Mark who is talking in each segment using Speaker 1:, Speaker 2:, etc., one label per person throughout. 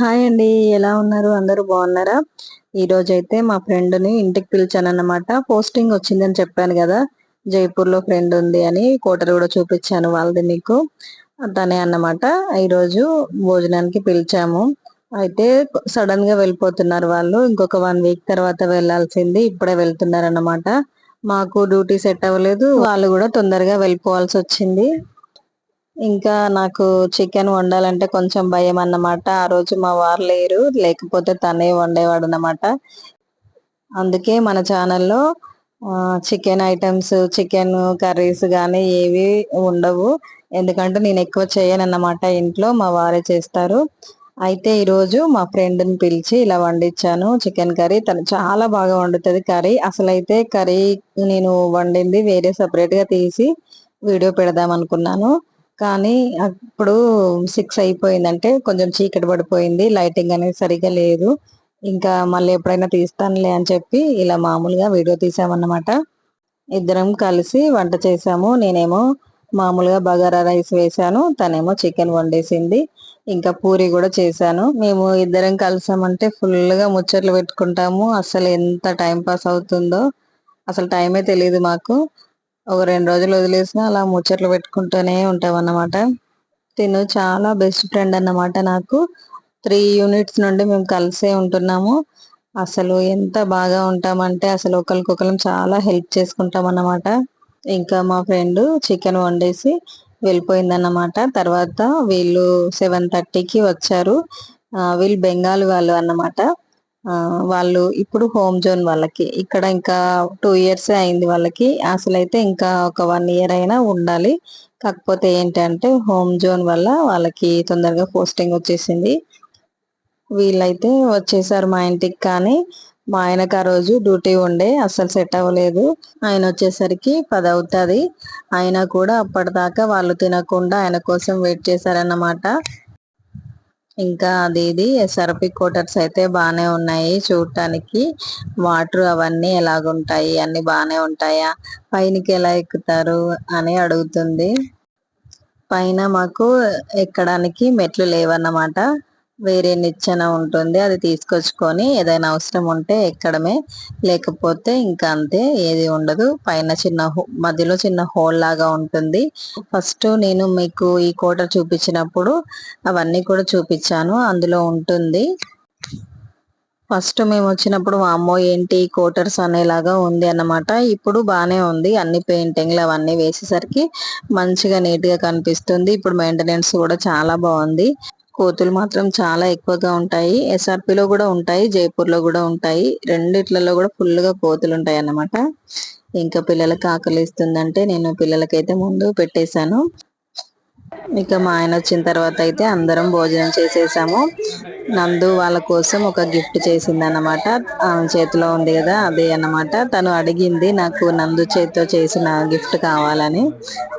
Speaker 1: Hi అండి. ఎలా ఉన్నారు? అందరూ బాగున్నారా? ఈ రోజైతే మా ఫ్రెండ్‌ని ఇంటికి పిలిచానన్నమాట. పోస్టింగ్ వచ్చిందని చెప్పాను గదా! జైపూర్‌లో ఫ్రెండ్ ఉంది అని కోటలు గూడా చూపిచ్చాను వాళ్ళది మీకు. తనే అన్నమాట. ఈరోజు భోజనానికి పిలిచాము. అయితే సడెన్‌గా వెళ్ళిపోతున్నారు వాళ్ళు. ఇంకొక 1 వీక్ తర్వాత వెళ్ళాల్సింది. ఇప్పుడే వెళ్తున్నారన్నమాట. మాకు డ్యూటీ సెట్ అవ్వలేదు. వాళ్ళు గూడా తొందరగా వెళ్ళిపోవాల్సొచ్చింది. ఇంకా నాకు చికెన్ వండాలంటే కొంచెం భయమన్నమాట. ఆ రోజు మా వారు లేరు. లేకపోతే తనే వండేవాడన్నమాట. అందుకే మన ఛానల్‌లో చికెన్ ఐటెమ్స్, చికెన్ కర్రీస్ గానీ ఏవి ఉండవు. ఎందుకంటే నేనెక్కువ చేయనన్నమాట ఇంట్లో. మా వారే చేస్తారు. అయితే ఈరోజు మా ఫ్రెండ్‌ని పిలిచి ఇలా వండిచ్చాను చికెన్ కర్రీ. తను చాలా బాగా వండుతది కర్రీ. అసలైతే కర్రీ నేను వండింది వేరే సెపరేట్‌గా తీసి వీడియో పెడదామనుకున్నాను. కానీ అప్పుడు 6 అయిపోయింది. అంటే కొంచెం చీకటి పడిపోయింది. లైటింగ్ అనేది సరిగ్గా లేదు. ఇంకా మళ్ళీ ఎప్పుడైనా తీస్తానులే అని చెప్పి ఇలా మామూలుగా వీడియో తీసామన్నమాట. ఇద్దరం కలిసి వంట చేసాము. నేనేమో మామూలుగా బగారా రైస్ వేశాను. తనేమో చికెన్ వండేసింది. ఇంకా పూరి గూడా చేశాను. మేము ఇద్దరం కలిసామంటే ఫుల్‌గా ముచ్చట్లు పెట్టుకుంటాము. అసలు ఎంత టైం పాస్ అవుతుందో అసలు టైమే తెలీదు మాకు. ఒక 2 రోజులు వదిలేసినా అలా ముచ్చట్లు పెట్టుకుంటూనే ఉంటామన్నమాట. తిను చాలా బెస్ట్ ఫ్రెండ్ అన్నమాట నాకు. 3 యూనిట్స్ నుండి మేము కలిసే ఉంటున్నాము. అసలు ఎంత బాగా ఉంటామంటే అసలు ఒకళ్ళకొకళ్ళం చాలా హెల్ప్ చేసుకుంటామన్నమాట. ఇంకా మా ఫ్రెండ్ చికెన్ వండేసి వెళ్ళిపోయిందన్నమాట. తర్వాత వీళ్ళు 7:30కి వచ్చారు. వీళ్ళు బెంగాల్ వాళ్ళు అన్నమాట. వాళ్ళు ఇప్పుడు హోమ్ జోన్ వాళ్ళకి. ఇక్కడ ఇంకా 2 ఇయర్సే అయింది వాళ్ళకి. అసలైతే ఇంకా ఒక 1 ఇయర్ అయినా ఉండాలి. కాకపోతే ఏంటంటే హోమ్ జోన్ వల్ల వాళ్ళకి తొందరగా పోస్టింగ్ వచ్చేసింది. వీళ్ళైతే వచ్చేసారు మా ఇంటికి. కానీ మా ఆయనకు ఆ రోజు డ్యూటీ ఉండే అస్సలు సెట్ అవ్వలేదు. ఆయన వచ్చేసరికి 10 అవుతది. అయినా కూడా అప్పటిదాకా వాళ్ళు తినకుండా ఆయన కోసం వెయిట్ చేశారన్నమాట. ఇంకా అది ఇది ఎస్ఆర్‌పి క్వార్టర్స్ అయితే బానే ఉన్నాయి చూడటానికి. వాటర్ అవన్నీ ఎలాగుంటాయి? అన్నీ బానే ఉంటాయా? పైనకి ఎలా ఎక్కుతారు? అని అడుగుతుంది. పైన మాకు ఎక్కడానికి మెట్లు లేవన్నమాట. వేరే నిచ్చెన ఉంటుంది. అది తీసుకొచ్చుకొని ఏదైనా అవసరం ఉంటే ఎక్కడమే. లేకపోతే ఇంకా అంతే ఏది ఉండదు. పైన చిన్న మధ్యలో చిన్న హోల్ లాగా ఉంటుంది. ఫస్ట్ నేను మీకు ఈ కోట చూపించినప్పుడు అవన్నీ కూడా చూపించాను. అందులో ఉంటుంది. ఫస్ట్ మేము వచ్చినప్పుడు వామ్మో ఏంటి క్వార్టర్స్ అనేలాగా ఉంది అన్నమాట. ఇప్పుడు బానే ఉంది. అన్ని పెయింటింగ్‌లు అవన్నీ వేసేసరికి మంచిగా నీట్‌గా కనిపిస్తుంది. ఇప్పుడు మెయింటెనెన్స్ కూడా చాలా బావుంది. కోతులు మాత్రం చాలా ఎక్కువగా ఉంటాయి. ఎస్ఆర్‌పిలో కూడా ఉంటాయి. జైపూర్‌లో కూడా ఉంటాయి. రెండిట్లలో కూడా ఫుల్‌గా కోతులుంటాయన్నమాట. ఇంకా పిల్లలకి ఆకలేస్తుందంటే నేను పిల్లలకైతే ముందు పెట్టేశాను. ఇక మా ఆయన వచ్చిన తర్వాత అయితే అందరం భోజనం చేసేసాము. నందు వాళ్ళ కోసం ఒక గిఫ్ట్ చేసిందన్నమాట. ఆమె చేతిలో ఉంది కదా అదే అన్నమాట. తను అడిగింది నాకు నందు చేతితో చేసిన గిఫ్ట్ కావాలని.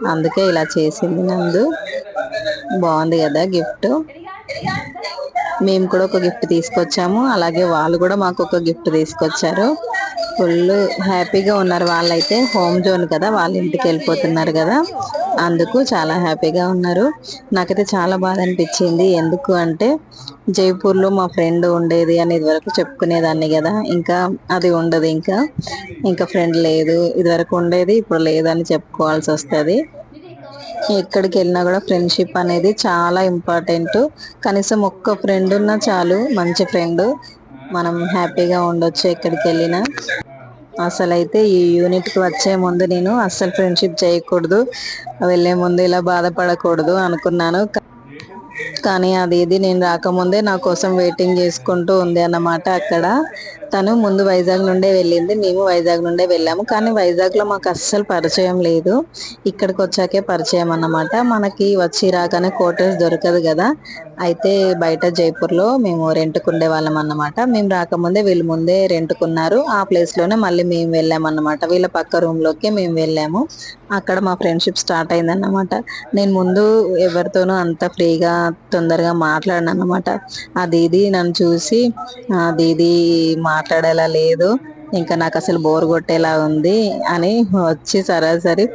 Speaker 1: అందుకే ఇలా చేసింది నందు. బాగుంది కదా గిఫ్ట్. మేము కూడా ఒక గిఫ్ట్ తీసుకొచ్చాము. అలాగే వాళ్ళు కూడా మాకు ఒక గిఫ్ట్ తీసుకొచ్చారు. ఫుల్ హ్యాపీగా ఉన్నారు వాళ్ళైతే. హోమ్ జోన్ కదా వాళ్ళ ఇంటికి వెళ్ళిపోతున్నారు కదా అందుకు చాలా హ్యాపీగా ఉన్నారు. నాకైతే చాలా బాధ అనిపించింది. ఎందుకు అంటే జైపూర్‌లో మా ఫ్రెండ్ ఉండేది అని ఇదివరకు చెప్పుకునేదాన్ని కదా. ఇంకా అది ఉండదు ఇంకా. ఇంకా ఫ్రెండ్ లేదు. ఇదివరకు ఉండేది ఇప్పుడు లేదని చెప్పుకోవాల్సి వస్తది. ఎక్కడికి వెళ్ళినా కూడా ఫ్రెండ్షిప్ అనేది చాలా ఇంపార్టెంట్. కనీసం ఒక్క ఫ్రెండ్ ఉన్నా చాలు మంచి ఫ్రెండ్. మనం హ్యాపీగా ఉండొచ్చు ఎక్కడికి వెళ్ళినా. అసలైతే ఈ యూనిట్‌కి వచ్చే ముందు నేను అస్సలు ఫ్రెండ్షిప్ చేయకూడదు. వెళ్ళే ముందు ఇలా బాధపడకూడదు అనుకున్నాను. కానీ అది ఇది నేను రాకముందే నా కోసం వెయిటింగ్ చేసుకుంటూ ఉంది అన్నమాట అక్కడ. తను ముందు వైజాగ్ నుండే వెళ్ళింది. మేము వైజాగ్ నుండే వెళ్ళాము. కానీ వైజాగ్‌లో మాకు అస్సలు పరిచయం లేదు. ఇక్కడికి వచ్చాకే పరిచయం అన్నమాట. మనకి వచ్చి రాగానే క్వార్టర్స్ దొరకదు కదా. అయితే బయట జైపూర్‌లో మేము రెంట్‌కి ఉండేవాళ్ళం అన్నమాట. మేము రాకముందే వీళ్ళు ముందే రెంట్‌కున్నారు. ఆ ప్లేస్‌లోనే మళ్ళీ మేము వెళ్ళామన్నమాట. వీళ్ళ పక్క రూమ్‌లోకే మేము వెళ్ళాము. అక్కడ మా ఫ్రెండ్షిప్ స్టార్ట్ అయిందన్నమాట. నేను ముందు ఎవరితోనూ అంత ఫ్రీగా తొందరగా మాట్లాడనన్నమాట. అది ఇది నన్ను చూసి అది ఇది మాట్లాడేలా లేదు. ఇంకా నాకు అసలు బోర్ కొట్టేలా ఉంది అని వచ్చి సరాసరి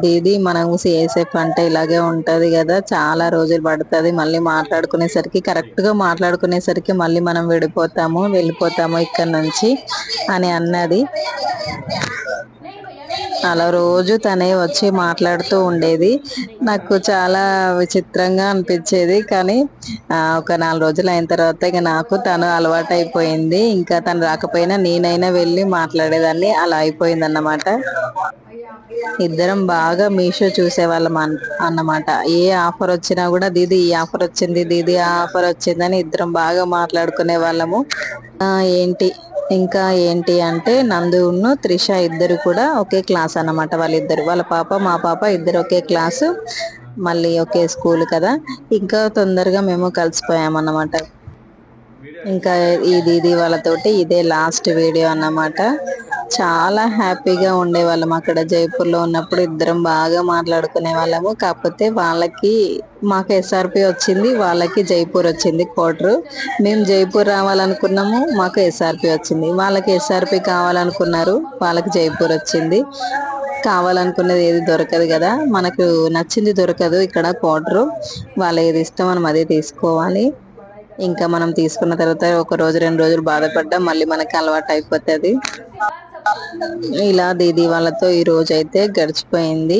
Speaker 1: దీది మనం సిఎస్ఎఫ్ అంటే ఇలాగే ఉంటది కదా, చాలా రోజులు పడుతుంది మళ్ళీ మాట్లాడుకునేసరికి, కరెక్ట్ గా మాట్లాడుకునేసరికి మళ్ళీ మనం వెళ్ళిపోతాము ఇక్కడ నుంచి అని అన్నది. అలా రోజు తనే వచ్చి మాట్లాడుతూ ఉండేది. నాకు చాలా విచిత్రంగా అనిపించేది. కానీ ఒక 4 రోజులు అయిన తర్వాత ఇక నాకు తను అలవాటు అయిపోయింది. ఇంకా తను రాకపోయినా నేనైనా వెళ్ళి మాట్లాడేదాన్ని. అలా అయిపోయింది అన్నమాట. ఇద్దరం బాగా మీషో చూసేవాళ్ళం అన్నమాట. ఏ ఆఫర్ వచ్చినా కూడా దీది ఈ ఆఫర్ వచ్చింది, దీది ఆ ఆఫర్ వచ్చిందని ఇద్దరం బాగా మాట్లాడుకునే వాళ్ళము. ఏంటి ఇంకా ఏంటి అంటే నందును త్రిష ఇద్దరు కూడా ఒకే క్లాస్ అన్నమాట. వాళ్ళ పాప మా పాప ఇద్దరు ఒకే క్లాసు, మళ్ళీ ఒకే స్కూల్ కదా, ఇంకా తొందరగా మేము కలిసిపోయామన్నమాట. ఇంకా ఈ దీది వాళ్ళతోటి ఇదే లాస్ట్ వీడియో అన్నమాట. చాలా హ్యాపీగా ఉండేవాళ్ళం అక్కడ జైపూర్లో ఉన్నప్పుడు. ఇద్దరం బాగా మాట్లాడుకునే వాళ్ళము. కాకపోతే మాకు ఎస్ఆర్పి వచ్చింది, వాళ్ళకి జైపూర్ వచ్చింది క్వార్టర్. మేము జైపూర్ రావాలనుకున్నాము, మాకు ఎస్ఆర్పి వచ్చింది. వాళ్ళకి ఎస్ఆర్పి కావాలనుకున్నారు, వాళ్ళకి జైపూర్ వచ్చింది. కావాలనుకున్నది ఏది దొరకదు కదా, మనకు నచ్చింది దొరకదు ఇక్కడ క్వార్టర్. వాళ్ళు ఏది ఇష్టం మనం అదే తీసుకోవాలి. ఇంకా మనం తీసుకున్న తర్వాత 1 రోజు 2 రోజులు బాధపడ్డా మళ్ళీ మనకి అలవాటు అయిపోతుంది. ఇలా దీది వాళ్ళతో ఈ రోజు అయితే గడిచిపోయింది.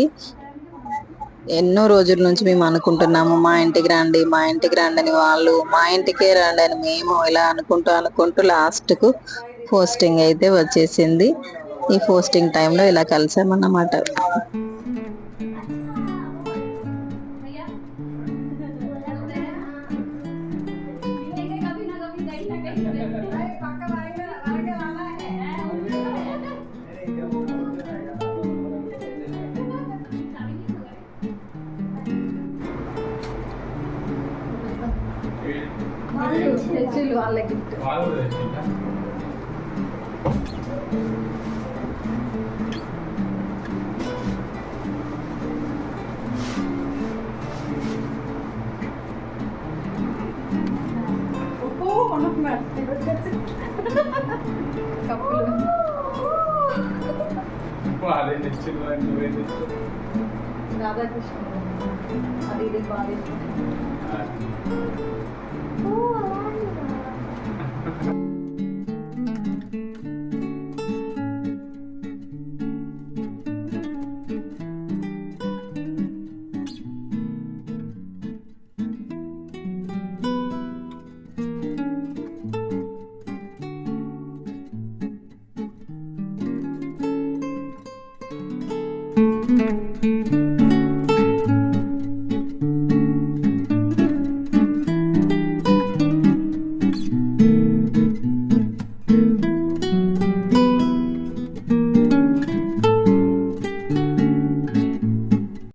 Speaker 1: ఎన్నో రోజుల నుంచి మేము అనుకుంటున్నాము మా ఇంటికి రండి, మా ఇంటికి రండి అని. వాళ్ళు మా ఇంటికే రండి అని మేము ఇలా అనుకుంటూ లాస్ట్ కు పోస్టింగ్ అయితే వచ్చేసింది. ఈ పోస్టింగ్ టైంలో ఇలా కలిసామన్నమాట. వాళ్ళ గిఫ్ట్ కప్పులు రాధాకృష్ణ అది ఇది బాగా